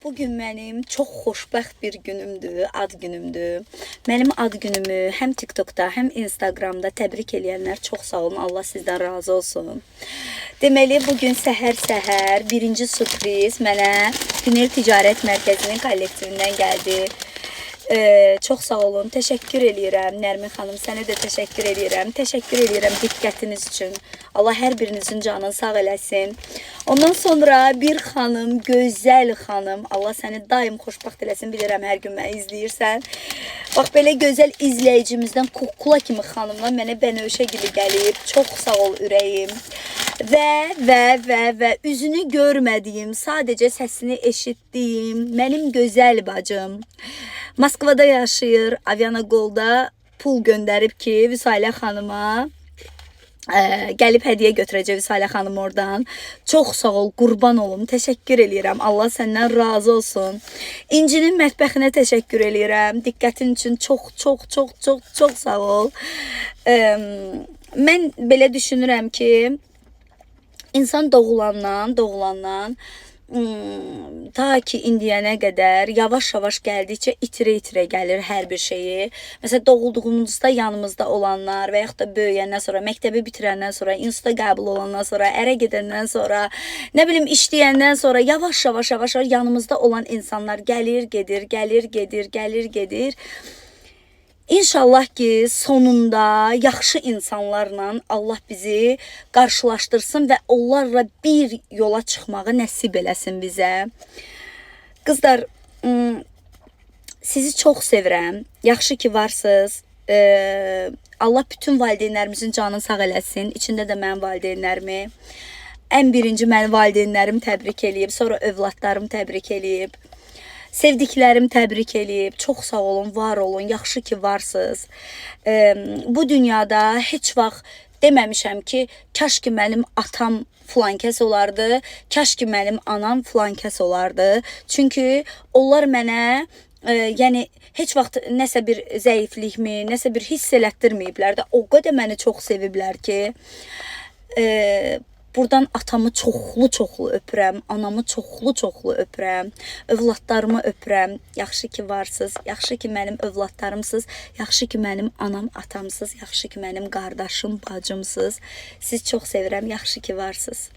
Bugün benim çok xoşbəxt bir günümdür, ad günümdür. Benim ad günümü hem TikTok'da hem Instagram'da təbrik eləyənlər çox sağ olun. Allah sizdən razı olsun. Deməli, bugün səhər birinci sürpriz mənə Günel Ticarət Mərkəzinin kollektivindən gəldi. Çox sağ olun. Təşəkkür eləyirəm. Nərmin xanım, sənə də təşəkkür eləyirəm. Təşəkkür eləyirəm diqqətiniz üçün. Allah hər birinizin canını sağ eləsin. Ondan sonra bir xanım, gözəl xanım. Allah səni daim xoşbəxt eləsin. Bilirəm hər gün məni izləyirsən. Bax, belə gözəl izləyicimizdən kukla kimi xanımlar mənə bənövşə gibi gəlib. Çox sağ ol ürəyim. Və üzünü görmədiyim, sadəcə səsini eşitdiyim mənim gözəl bacım. Moskvada yaşayır, Avianagolda pul göndərib ki, Vüsalə xanıma gəlib hədiyyə götürəcək Vüsalə xanım oradan. Çox sağ ol, qurban olum, təşəkkür eləyirəm. Allah səndən razı olsun. İncinin mətbəxinə təşəkkür eləyirəm. Diqqətin üçün çox sağ ol. Mən belə düşünürəm ki, İnsan doğulandan ta ki indiyənə qədər yavaş-yavaş gəldikcə itirə gəlir hər bir şeyi. Məsələn, doğulduğumuzda yanımızda olanlar və yaxud da böyüyəndən sonra, məktəbi bitirəndən sonra, instituta qəbul olandan sonra, ərə gedəndən sonra, nə bilim işləyəndən sonra yavaş-yavaş yanımızda olan insanlar gəlir, gedir. İnşallah ki, sonunda yaxşı insanlarla Allah bizi qarşılaşdırsın və onlarla bir yola çıxmağı nəsib eləsin bizə. Qızlar, sizi çox sevirəm. Yaxşı ki, varsınız. Allah bütün valideynlərimizin canını sağ eləsin. İçində də mənim valideynlərimi. Ən birinci mənim valideynlərim təbrik eləyib, sonra övladlarım təbrik eləyib. Sevdiklərim təbrik eləyib. Çox sağ olun, var olun. Yaxşı ki, varsınız. Bu dünyada heç vaxt deməmişəm ki, kaş ki mənim atam filan kəs olardı, kaş ki mənim anam filan kəs olardı. Çünki onlar mənə yəni heç vaxt nəsə bir zəiflikmi, nəsə bir hiss elətdirməyiblər də. O qədər məni çox seviblər ki, buradan atamı çoxlu öpürəm, anamı çoxlu öpürəm, övladlarımı öpürəm. Yaxşı ki, varsınız, yaxşı ki, mənim övladlarımsınız, yaxşı ki, mənim anam, atamsınız, yaxşı ki, mənim qardaşım, bacımsınız. Siz çox sevirəm, yaxşı ki, varsınız.